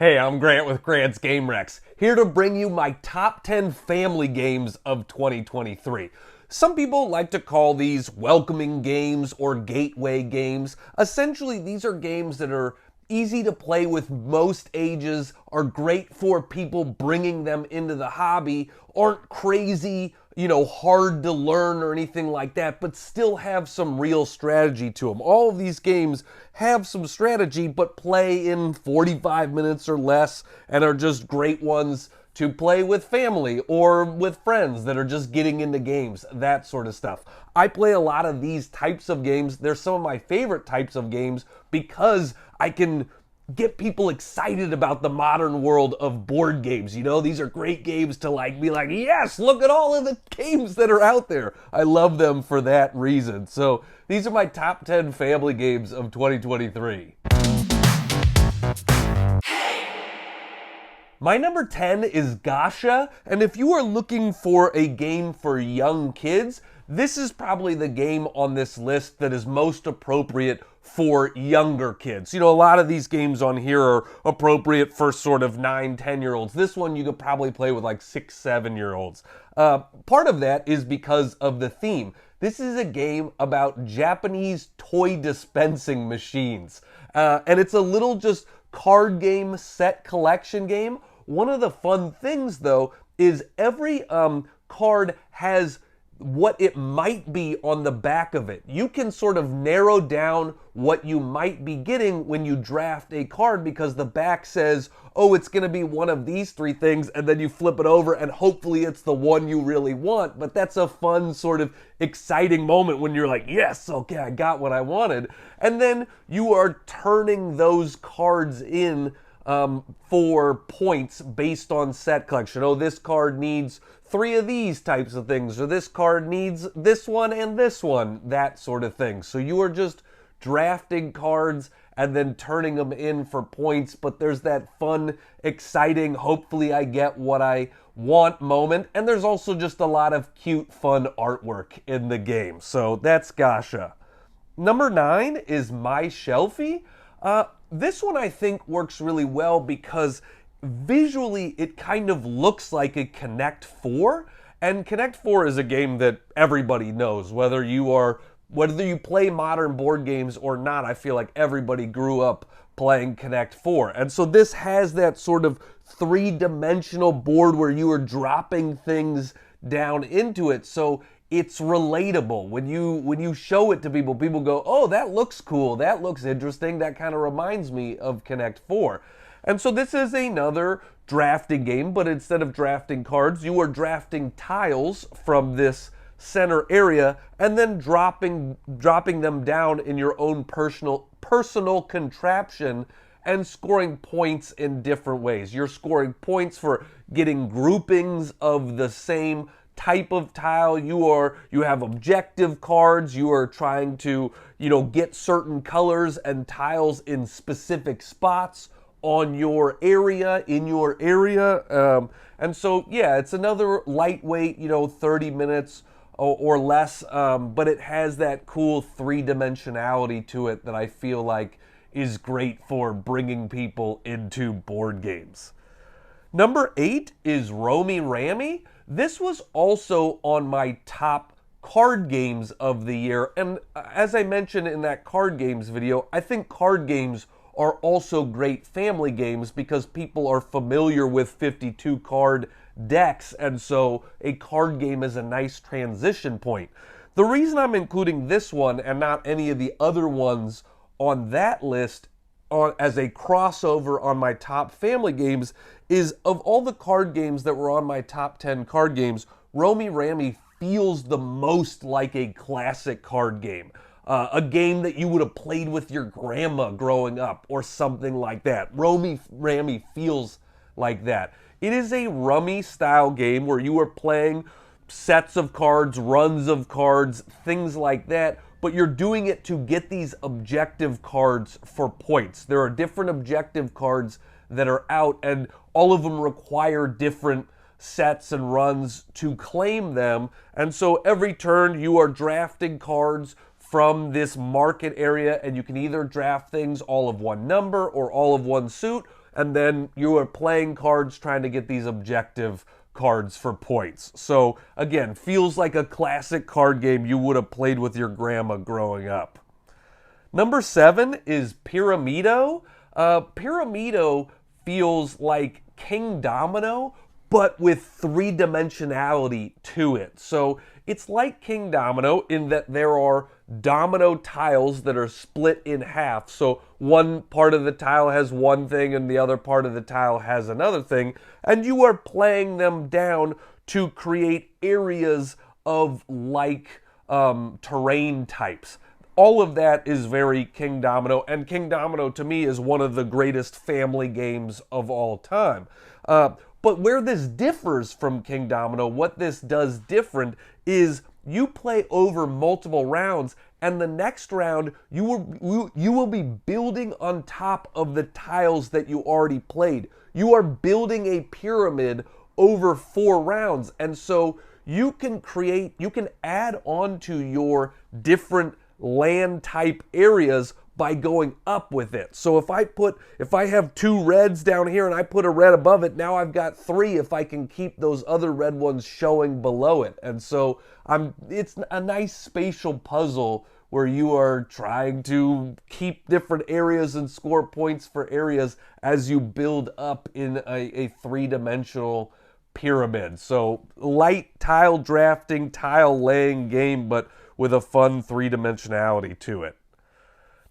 Hey, I'm Grant with Grant's Game Rex, here to bring you my top 10 family games of 2023. Some people like to call these welcoming games or gateway games. Essentially, these are games that are easy to play with most ages, are great for people bringing them into the hobby, aren't crazy, hard to learn or anything like that, but still have some real strategy to them. All of these games have some strategy, but play in 45 minutes or less and are just great ones to play with family or with friends that are just getting into games, that sort of stuff. I play a lot of these types of games. They're some of my favorite types of games because I can get people excited about the modern world of board games. These are great games to be like, yes, look at all of the games that are out there. I love them for that reason. So these are my top 10 family games of 2023. My number 10 is Gacha, and if you are looking for a game for young kids, this is probably the game on this list that is most appropriate for younger kids. A lot of these games on here are appropriate for sort of 9, 10-year-olds. This one you could probably play with like 6, 7-year-olds. Part of that is because of the theme. This is a game about Japanese toy dispensing machines. And it's a little just card game, set collection game. One of the fun things, though, is every card has what it might be on the back of it. You can sort of narrow down what you might be getting when you draft a card because the back says, oh, it's going to be one of these 3 things, and then you flip it over and hopefully it's the one you really want. But that's a fun sort of exciting moment when you're like, yes, okay, I got what I wanted. And then you are turning those cards in for points based on set collection. Oh, this card needs 3 of these types of things, or this card needs this one and this one, that sort of thing. So you are just drafting cards and then turning them in for points, but there's that fun, exciting, hopefully I get what I want moment, and there's also just a lot of cute, fun artwork in the game. So that's Gacha. Number 9 is My Shelfie. This one I think works really well because visually it kind of looks like a Connect 4, and Connect 4 is a game that everybody knows. Whether you play modern board games or not, I feel like everybody grew up playing Connect 4. And so this has that sort of 3-dimensional board where you are dropping things down into it. So it's relatable. When you show it to people, people go, oh, that looks cool, that looks interesting, that kind of reminds me of Connect 4. And so this is another drafting game, but instead of drafting cards, you are drafting tiles from this center area and then dropping them down in your own personal contraption and scoring points in different ways. You're scoring points for getting groupings of the same type of tile. You have objective cards. You are trying to, get certain colors and tiles in specific spots on your area, in your area. And so, yeah, it's another lightweight, 30 minutes or less, but it has that cool 3-dimensionality to it that I feel like is great for bringing people into board games. Number 8 is Romy Ramy. This was also on my top card games of the year. And as I mentioned in that card games video, I think card games are also great family games because people are familiar with 52 card decks. And so a card game is a nice transition point. The reason I'm including this one and not any of the other ones on that list as a crossover on my top family games is, of all the card games that were on my top 10 card games, Romy Ramy feels the most like a classic card game. A game that you would have played with your grandma growing up or something like that. Romy Ramy feels like that. It is a rummy style game where you are playing sets of cards, runs of cards, things like that, but you're doing it to get these objective cards for points. There are different objective cards that are out, and all of them require different sets and runs to claim them. And so every turn you are drafting cards from this market area, and you can either draft things all of one number or all of one suit, and then you are playing cards trying to get these objective cards for points. So again, feels like a classic card game you would have played with your grandma growing up. Number 7 is Pyramido. Pyramido feels like Kingdomino, but with three-dimensionality to it. So it's like Kingdomino in that there are domino tiles that are split in half. So one part of the tile has one thing and the other part of the tile has another thing. And you are playing them down to create areas of like terrain types. All of that is very Kingdomino, and Kingdomino to me is one of the greatest family games of all time. But where this differs from Kingdomino, what this does different is you play over multiple rounds, and the next round you will be building on top of the tiles that you already played. You are building a pyramid over 4 rounds, and so you can add on to your different land type areas by going up with it. So if I have 2 reds down here and I put a red above it, now I've got 3 if I can keep those other red ones showing below it. And so it's a nice spatial puzzle where you are trying to keep different areas and score points for areas as you build up in a 3-dimensional pyramid. So light tile drafting, tile laying game, but with a fun 3-dimensionality to it.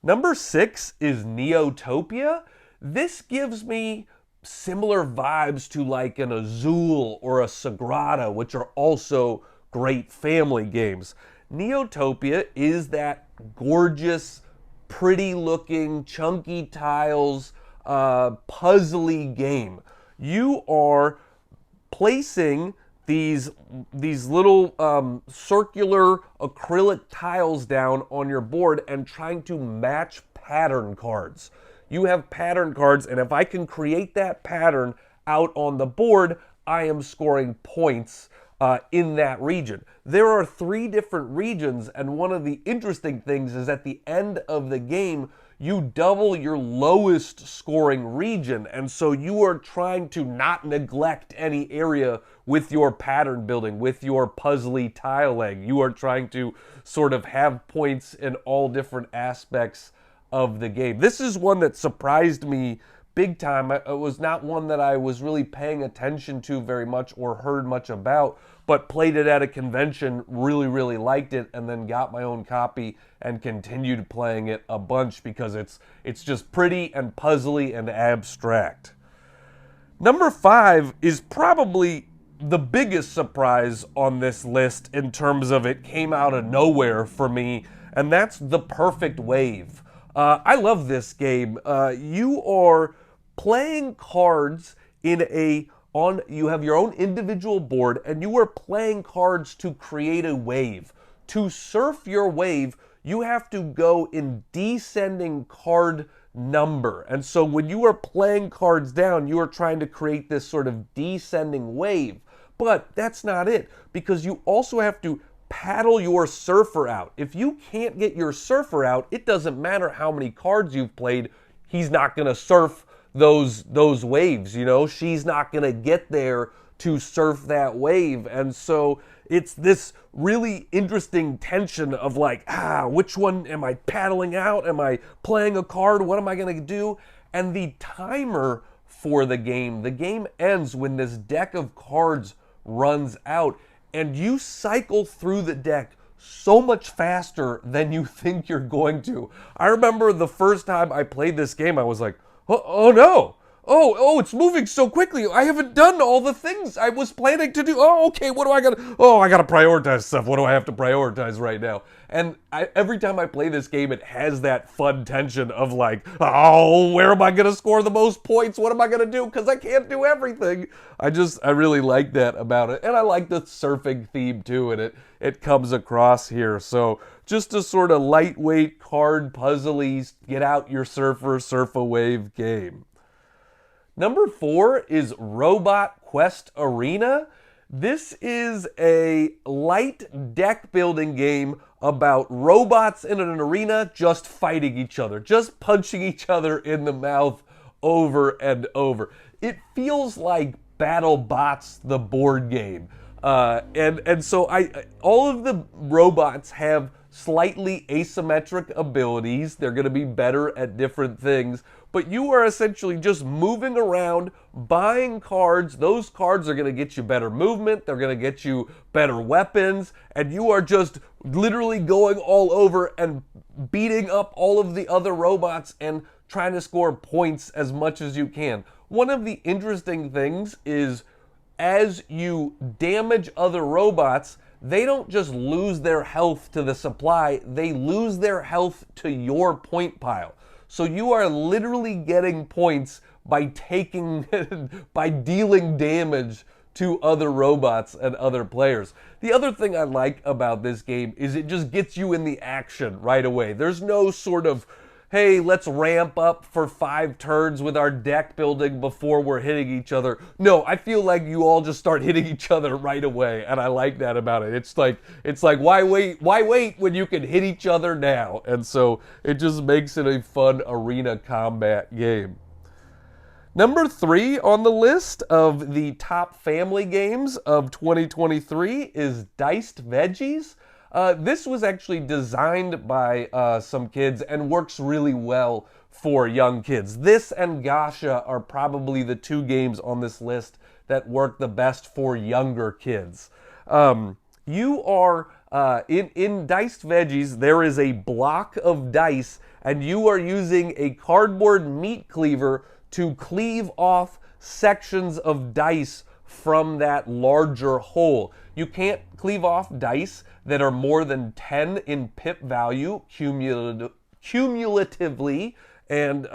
Number 6 is Neotopia. This gives me similar vibes to like an Azul or a Sagrada, which are also great family games. Neotopia is that gorgeous, pretty looking, chunky tiles, puzzly game. You are placing these little circular acrylic tiles down on your board and trying to match pattern cards. You have pattern cards, and if I can create that pattern out on the board, I am scoring points in that region. There are 3 different regions, and one of the interesting things is at the end of the game, you double your lowest scoring region, and so you are trying to not neglect any area with your pattern building, with your puzzly tiling. You are trying to sort of have points in all different aspects of the game. This is one that surprised me big time. It was not one that I was really paying attention to very much or heard much about, but played it at a convention, really liked it, and then got my own copy and continued playing it a bunch because it's just pretty and puzzly and abstract. Number 5 is probably the biggest surprise on this list in terms of it came out of nowhere for me, and that's The Perfect Wave. I love this game. You are playing cards you have your own individual board, and you are playing cards to create a wave. To surf your wave, you have to go in descending card number. And so when you are playing cards down, you are trying to create this sort of descending wave. But that's not it, because you also have to paddle your surfer out. If you can't get your surfer out, it doesn't matter how many cards you've played, he's not going to surf those waves, you know? She's not going to get there to surf that wave. And so it's this really interesting tension of like, which one am I paddling out? Am I playing a card? What am I going to do? And the timer for the game ends when this deck of cards runs out, and you cycle through the deck so much faster than you think you're going to. I remember the first time I played this game, I was like, oh no. Oh, it's moving so quickly. I haven't done all the things I was planning to do. Oh, okay, what do I got to... Oh, I got to prioritize stuff. What do I have to prioritize right now? And every time I play this game, it has that fun tension of like, oh, where am I going to score the most points? What am I going to do? Because I can't do everything. I really like that about it. And I like the surfing theme too, and it comes across here. So just a sort of lightweight card puzzly, get out your surfer, surf a wave game. Number 4 is Robot Quest Arena. This is a light deck building game about robots in an arena just fighting each other, just punching each other in the mouth over and over. It feels like BattleBots, the board game. And so all of the robots have slightly asymmetric abilities. They're going to be better at different things, but you are essentially just moving around, buying cards. Those cards are going to get you better movement. They're going to get you better weapons, and you are just literally going all over and beating up all of the other robots and trying to score points as much as you can. One of the interesting things is as you damage other robots, they don't just lose their health to the supply, they lose their health to your point pile. So you are literally getting points by by dealing damage to other robots and other players. The other thing I like about this game is it just gets you in the action right away. There's no sort of, hey, let's ramp up for 5 turns with our deck building before we're hitting each other. No, I feel like you all just start hitting each other right away, and I like that about it. It's like why wait when you can hit each other now? And so it just makes it a fun arena combat game. Number 3 on the list of the top family games of 2023 is Diced Veggies. This was actually designed by some kids and works really well for young kids. This and Gacha are probably the 2 games on this list that work the best for younger kids. You are in Diced Veggies, there is a block of dice, and you are using a cardboard meat cleaver to cleave off sections of dice from that larger whole. You can't cleave off dice that are more than 10 in pip value cumulatively, and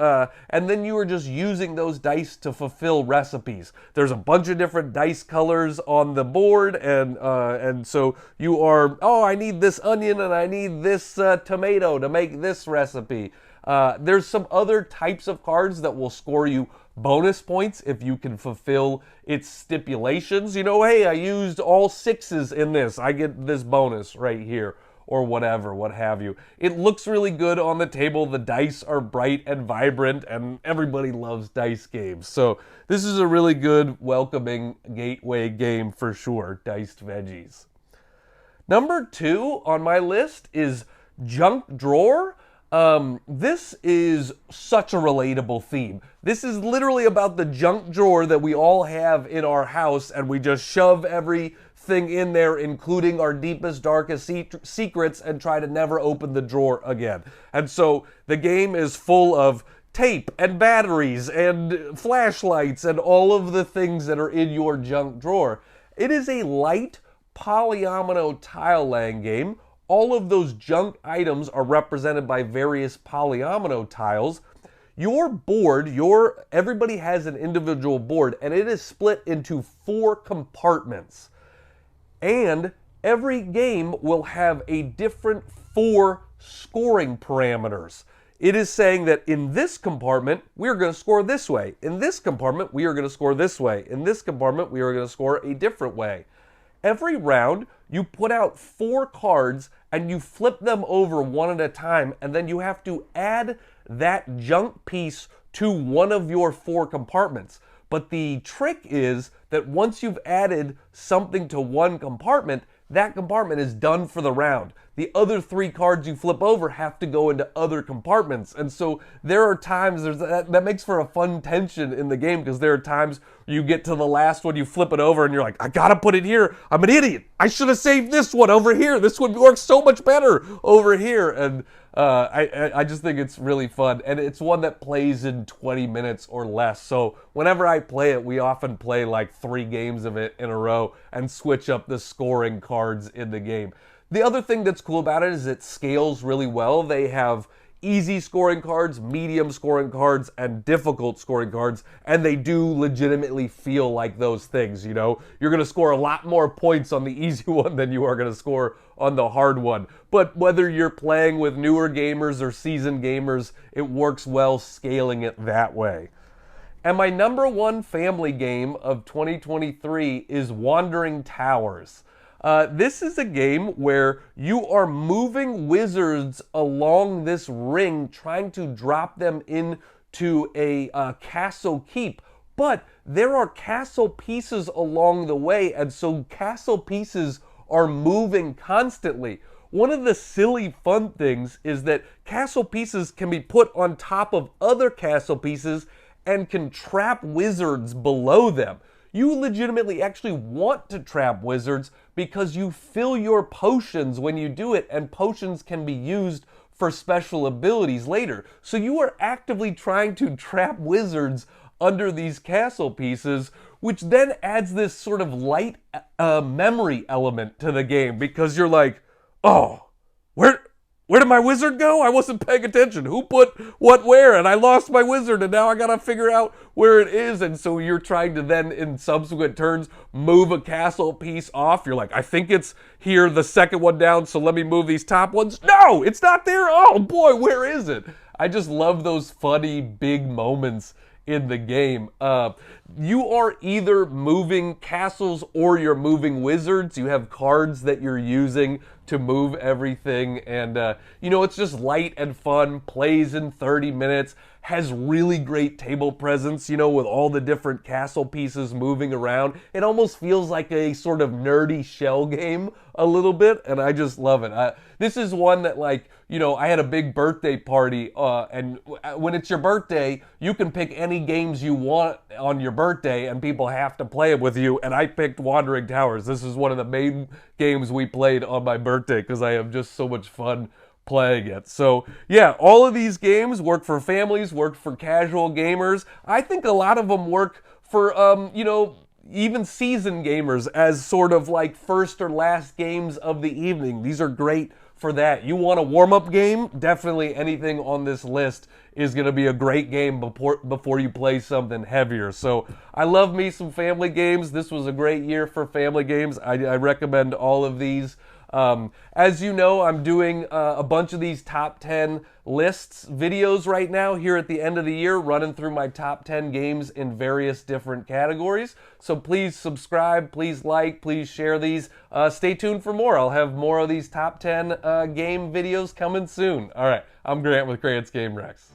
then you are just using those dice to fulfill recipes. There's a bunch of different dice colors on the board, and so you are, oh, I need this onion and I need this tomato to make this recipe. There's some other types of cards that will score you bonus points if you can fulfill its stipulations. You know, hey, I used all 6s in this. I get this bonus right here, or whatever, what have you. It looks really good on the table. The dice are bright and vibrant, and everybody loves dice games. So this is a really good, welcoming gateway game for sure, Diced Veggies. Number 2 on my list is Junk Drawer. This is such a relatable theme. This is literally about the junk drawer that we all have in our house, and we just shove everything in there, including our deepest, darkest secrets, and try to never open the drawer again. And so the game is full of tape and batteries and flashlights and all of the things that are in your junk drawer. It is a light polyomino tile laying game. All of those junk items are represented by various polyomino tiles. Your board, everybody has an individual board, and it is split into 4 compartments. And every game will have a different 4 scoring parameters. It is saying that in this compartment, we are going to score this way. In this compartment, we are going to score this way. In this compartment, we are going to score a different way. Every round, you put out 4 cards and you flip them over one at a time, and then you have to add that junk piece to one of your 4 compartments. But the trick is that once you've added something to one compartment, that compartment is done for the round. The other 3 cards you flip over have to go into other compartments. And so there are times, that makes for a fun tension in the game, because there are times you get to the last one, you flip it over, and you're like, I gotta put it here. I'm an idiot. I should have saved this one over here. This one works so much better over here. And I just think it's really fun. And it's one that plays in 20 minutes or less. So whenever I play it, we often play like 3 games of it in a row and switch up the scoring cards in the game. The other thing that's cool about it is it scales really well. They have easy scoring cards, medium scoring cards, and difficult scoring cards, and they do legitimately feel like those things, you know? You're going to score a lot more points on the easy one than you are going to score on the hard one. But whether you're playing with newer gamers or seasoned gamers, it works well scaling it that way. And my number 1 family game of 2023 is Wandering Towers. This is a game where you are moving wizards along this ring, trying to drop them into to a castle keep. But there are castle pieces along the way, and so castle pieces are moving constantly. One of the silly fun things is that castle pieces can be put on top of other castle pieces and can trap wizards below them. You legitimately actually want to trap wizards because you fill your potions when you do it, and potions can be used for special abilities later. So you are actively trying to trap wizards under these castle pieces, which then adds this sort of light memory element to the game, because you're like, oh, where did my wizard go? I wasn't paying attention. Who put what where? And I lost my wizard, and now I gotta figure out where it is. And so you're trying to then, in subsequent turns, move a castle piece off. You're like, I think it's here, the second one down, so let me move these top ones. No, it's not there. Oh boy, where is it? I just love those funny big moments in the game. You are either moving castles or you're moving wizards. You have cards that you're using to move everything, and it's just light and fun, plays in 30 minutes, has really great table presence, with all the different castle pieces moving around. It almost feels like a sort of nerdy shell game a little bit, and I just love it. This is one that, I had a big birthday party, and when it's your birthday, you can pick any games you want on your birthday, and people have to play it with you, and I picked Wandering Towers. This is one of the main games we played on my birthday because I have just so much fun playing it. So yeah, all of these games work for families, work for casual gamers. I think a lot of them work for, even seasoned gamers as sort of like first or last games of the evening. These are great for that. You want a warm-up game? Definitely anything on this list is going to be a great game before you play something heavier. So I love me some family games. This was a great year for family games. I recommend all of these. As you know, I'm doing a bunch of these top 10 lists videos right now here at the end of the year, running through my top 10 games in various different categories. So please subscribe, please like, please share these. Stay tuned for more. I'll have more of these top 10 game videos coming soon. All right, I'm Grant with Grant's Game Rex.